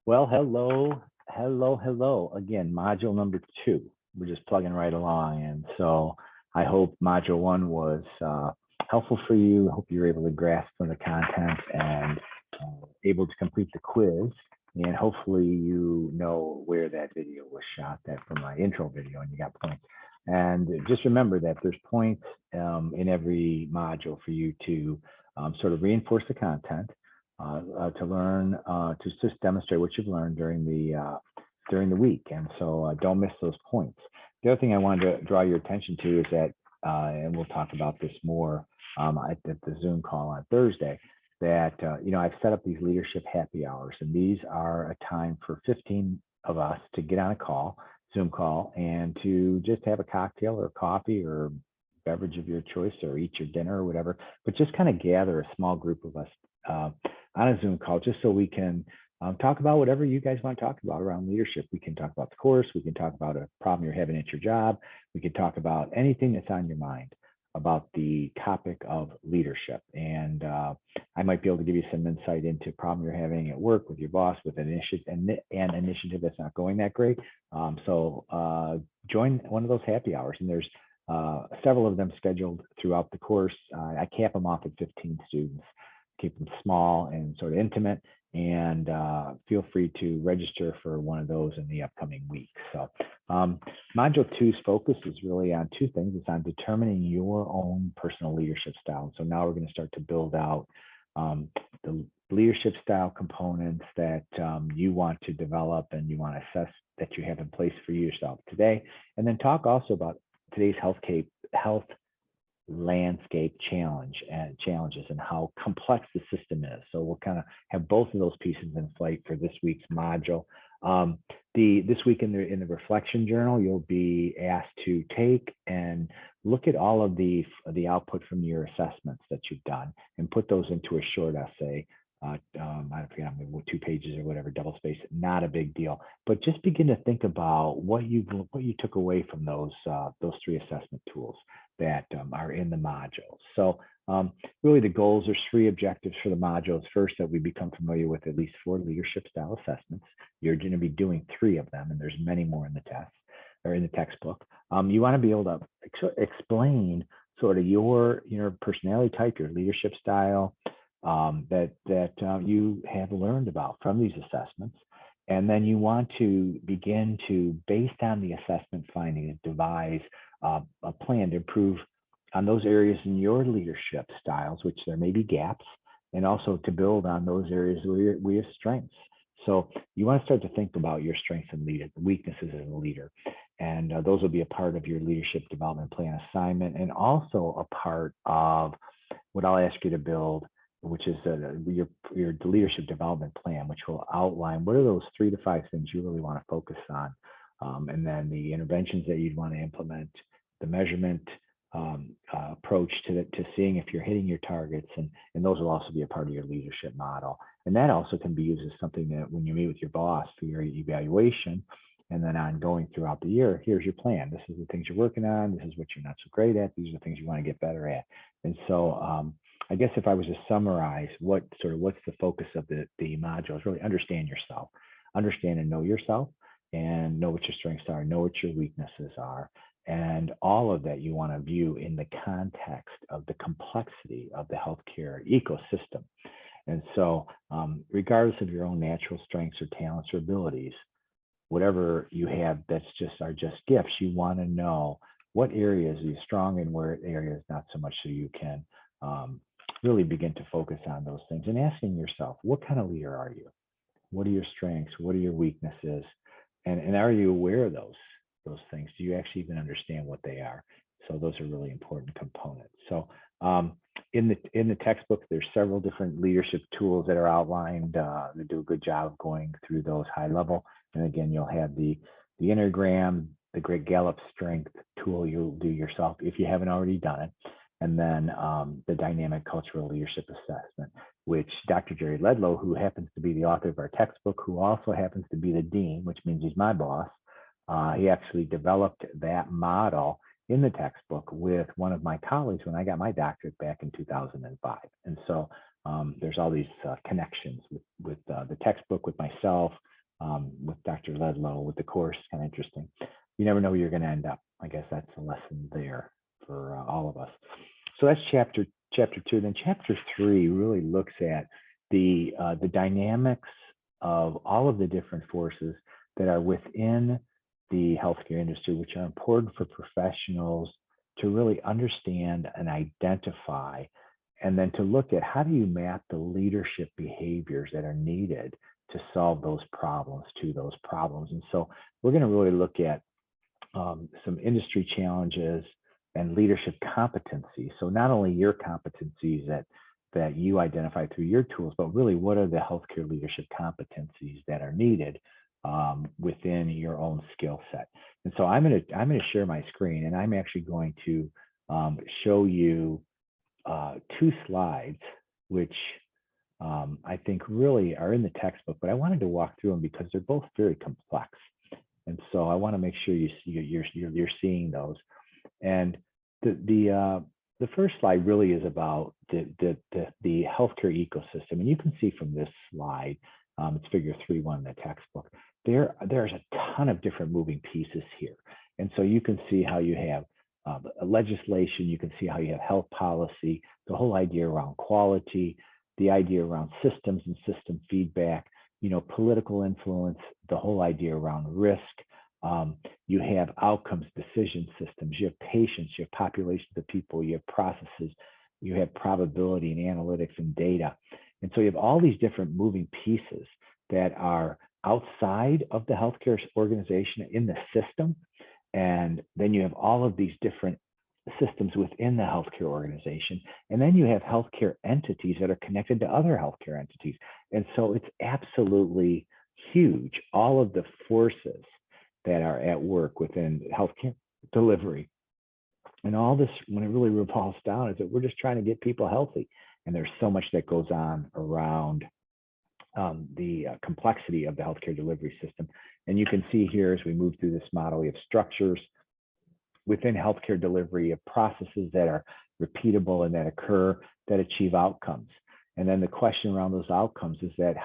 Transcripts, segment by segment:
Well, hello again. Module number two. We're just plugging right along, and so I hope module one was helpful for you. I hope you were able to grasp some of the content and able to complete the quiz. And hopefully, you know where that video was shot. That from my intro video, and you got points. And just remember that there's points in every module for you to sort of reinforce the content to learn to just demonstrate what you've learned during the week, and so don't miss those points. The other thing I wanted to draw your attention to is that, and we'll talk about this more at the Zoom call on Thursday. That I've set up these leadership happy hours, and these are a time for 15 of us to get on a call, Zoom call, and to just have a cocktail or coffee or beverage of your choice, or eat your dinner or whatever, but just kind of gather a small group of us uh, on a Zoom call, just so we can talk about whatever you guys want to talk about around leadership. We can talk about the course. We can talk about a problem you're having at your job. We can talk about anything that's on your mind about the topic of leadership. And I might be able to give you some insight into a problem you're having at work with your boss, with an initiative that's not going that great. So join one of those happy hours, and there's several of them scheduled throughout the course. I cap them off at 15 students, keep them small and sort of intimate, and feel free to register for one of those in the upcoming week. So module two's focus is really on two things. It's on determining your own personal leadership style. So now we're going to start to build out the leadership style components that you want to develop and you want to assess that you have in place for yourself today. And then talk also about today's health landscape challenges and how complex the system is. So we'll kind of have both of those pieces in flight for this week's module. This week in the reflection journal, you'll be asked to take and look at all of the output from your assessments that you've done and put those into a short essay. I forget how many, 2 pages or whatever, double space, not a big deal. But just begin to think about what you took away from those three assessment tools that are in the modules. So really the goals, there's three objectives for the modules. First, that we become familiar with at least 4 leadership style assessments. You're going to be doing 3 of them, and there's many more in the test or in the textbook. You want to be able to explain sort of your personality type, your leadership style, that you have learned about from these assessments. And then you want to begin to, based on the assessment findings, devise a plan to improve on those areas in your leadership styles, which there may be gaps, and also to build on those areas where we have strengths. So you want to start to think about your strengths and weaknesses as a leader. And those will be a part of your leadership development plan assignment, and also a part of what I'll ask you to build, which is your leadership development plan, which will outline what are those 3 to 5 things you really want to focus on, and then the interventions that you'd want to implement, the measurement approach to seeing if you're hitting your targets, and those will also be a part of your leadership model. And that also can be used as something that when you meet with your boss for your evaluation, and then ongoing throughout the year, here's your plan. This is the things you're working on. This is what you're not so great at. These are the things you want to get better at. And so I guess if I was to summarize what's the focus of the module, is really understand yourself, understand and know yourself, and know what your strengths are, know what your weaknesses are. And all of that you want to view in the context of the complexity of the healthcare ecosystem. And so regardless of your own natural strengths or talents or abilities, whatever you have are just gifts, you want to know what areas you're strong in, where areas not so much, so you can really begin to focus on those things, and asking yourself, what kind of leader are you? What are your strengths? What are your weaknesses? And are you aware of those things? Do you actually even understand what they are? So those are really important components. So in the textbook, there's several different leadership tools that are outlined. They do a good job of going through those high level. And again, you'll have the Enneagram, the Greg Gallup strength tool you'll do yourself if you haven't already done it. And then the dynamic cultural leadership assessment, which Dr. Jerry Ledlow, who happens to be the author of our textbook, who also happens to be the dean, which means he's my boss, he actually developed that model in the textbook with one of my colleagues when I got my doctorate back in 2005. And so there's all these connections with the textbook, with myself, Dr. Ledlow with the course. Kind of interesting. You never know where you're going to end up. I guess that's a lesson there for all of us. So that's chapter 2. Then chapter 3 really looks at the dynamics of all of the different forces that are within the healthcare industry, which are important for professionals to really understand and identify, and then to look at how do you map the leadership behaviors that are needed to solve those problems. And so we're going to really look at some industry challenges and leadership competencies. So not only your competencies that you identify through your tools, but really what are the healthcare leadership competencies that are needed within your own skill set. And so I'm going to share my screen, and I'm actually going to show you 2 slides, which I think really are in the textbook, but I wanted to walk through them because they're both very complex. And so I want to make sure you're seeing those. And the first slide really is about the healthcare ecosystem. And you can see from this slide, it's figure 3.1 in the textbook, there's a ton of different moving pieces here. And so you can see how you have legislation, you can see how you have health policy, the whole idea around quality, the idea around systems and system feedback, political influence, the whole idea around risk. You have outcomes, decision systems, you have patients, you have populations of people, you have processes, you have probability and analytics and data. And so you have all these different moving pieces that are outside of the healthcare organization in the system. And then you have all of these different systems within the healthcare organization. And then you have healthcare entities that are connected to other healthcare entities. And so it's absolutely huge, all of the forces that are at work within healthcare delivery. And all this, when it really revolves down, is that we're just trying to get people healthy. And there's so much that goes on around the complexity of the healthcare delivery system. And you can see here as we move through this model, we have structures within healthcare delivery of processes that are repeatable and that occur, that achieve outcomes. And then the question around those outcomes is that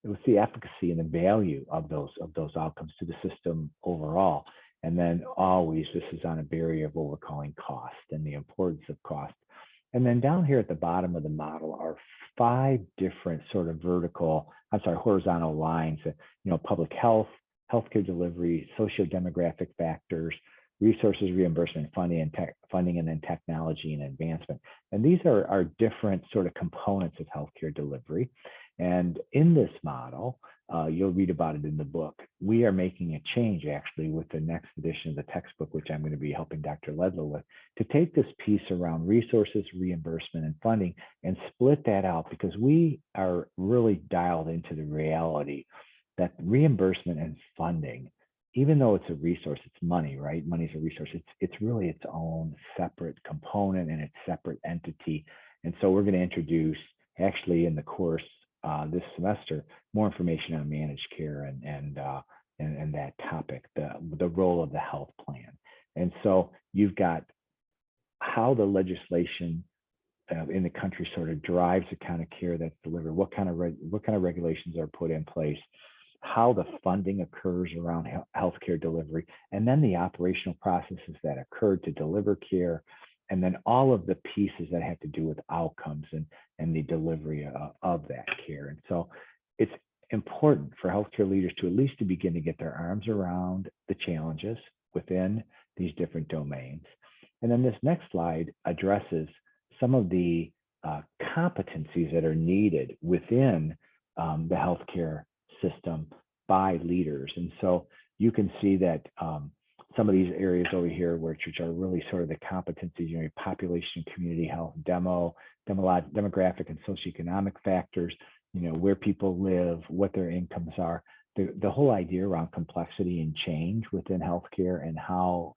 what's the efficacy and the value of those outcomes to the system overall? And then always, this is on a barrier of what we're calling cost and the importance of cost. And then down here at the bottom of the model are 5 different sort of horizontal lines, public health, healthcare delivery, socio-demographic factors, resources, reimbursement, funding, and then technology and advancement. And these are different sort of components of healthcare delivery. And in this model, you'll read about it in the book. We are making a change actually with the next edition of the textbook, which I'm going to be helping Dr. Ledlow with, to take this piece around resources, reimbursement, and funding and split that out, because we are really dialed into the reality that reimbursement and funding, even though it's a resource, it's money, right? Money is a resource. It's really its own separate component and its separate entity. And so we're going to introduce, actually in the course this semester, more information on managed care and that topic, the role of the health plan. And so you've got how the legislation in the country sort of drives the kind of care that's delivered, what kind of regulations are put in place, how the funding occurs around healthcare delivery, and then the operational processes that occur to deliver care, and then all of the pieces that have to do with outcomes and the delivery of that care. And so it's important for healthcare leaders to at least to begin to get their arms around the challenges within these different domains. And then this next slide addresses some of the competencies that are needed within the healthcare system by leaders. And so you can see that some of these areas over here, which are really sort of the competencies, population and community health, demographic and socioeconomic factors, where people live, what their incomes are, the whole idea around complexity and change within healthcare and how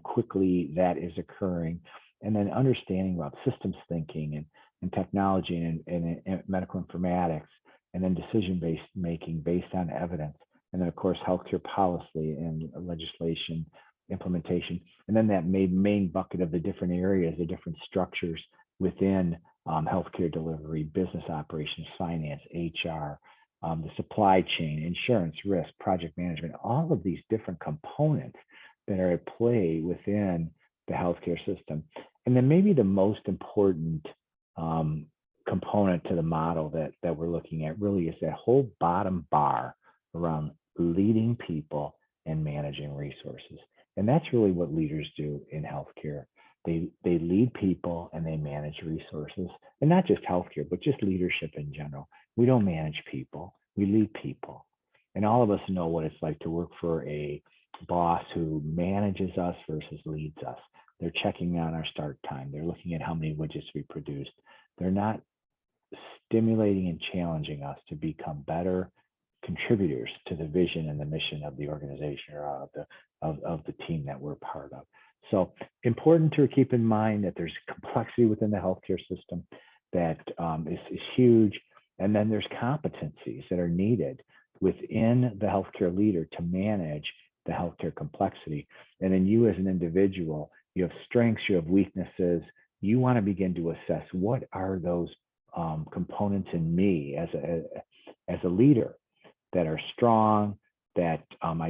quickly that is occurring, and then understanding about systems thinking and technology and medical informatics, and then decision-based making based on evidence. And then, of course, healthcare policy and legislation implementation. And then that main bucket of the different areas, the different structures within healthcare delivery, business operations, finance, HR, the supply chain, insurance, risk, project management, all of these different components that are at play within the healthcare system. And then maybe the most important component to the model that we're looking at really is that whole bottom bar around leading people and managing resources. And that's really what leaders do in healthcare. They lead people and they manage resources, and not just healthcare, but just leadership in general. We don't manage people, we lead people. And all of us know what it's like to work for a boss who manages us versus leads us. They're checking on our start time. They're looking at how many widgets we produced. They're not stimulating and challenging us to become better contributors to the vision and the mission of the organization or of the team that we're part of. So important to keep in mind that there's complexity within the healthcare system that is huge. And then there's competencies that are needed within the healthcare leader to manage the healthcare complexity. And then you as an individual, you have strengths, you have weaknesses. You want to begin to assess what are those components in me as a leader that are strong, that I'm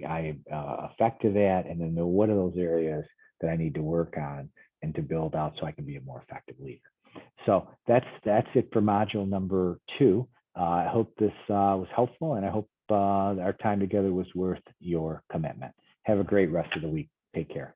effective at, and then what are those areas that I need to work on and to build out so I can be a more effective leader. So that's it for module number 2. I hope this was helpful, and I hope our time together was worth your commitment. Have a great rest of the week. Take care.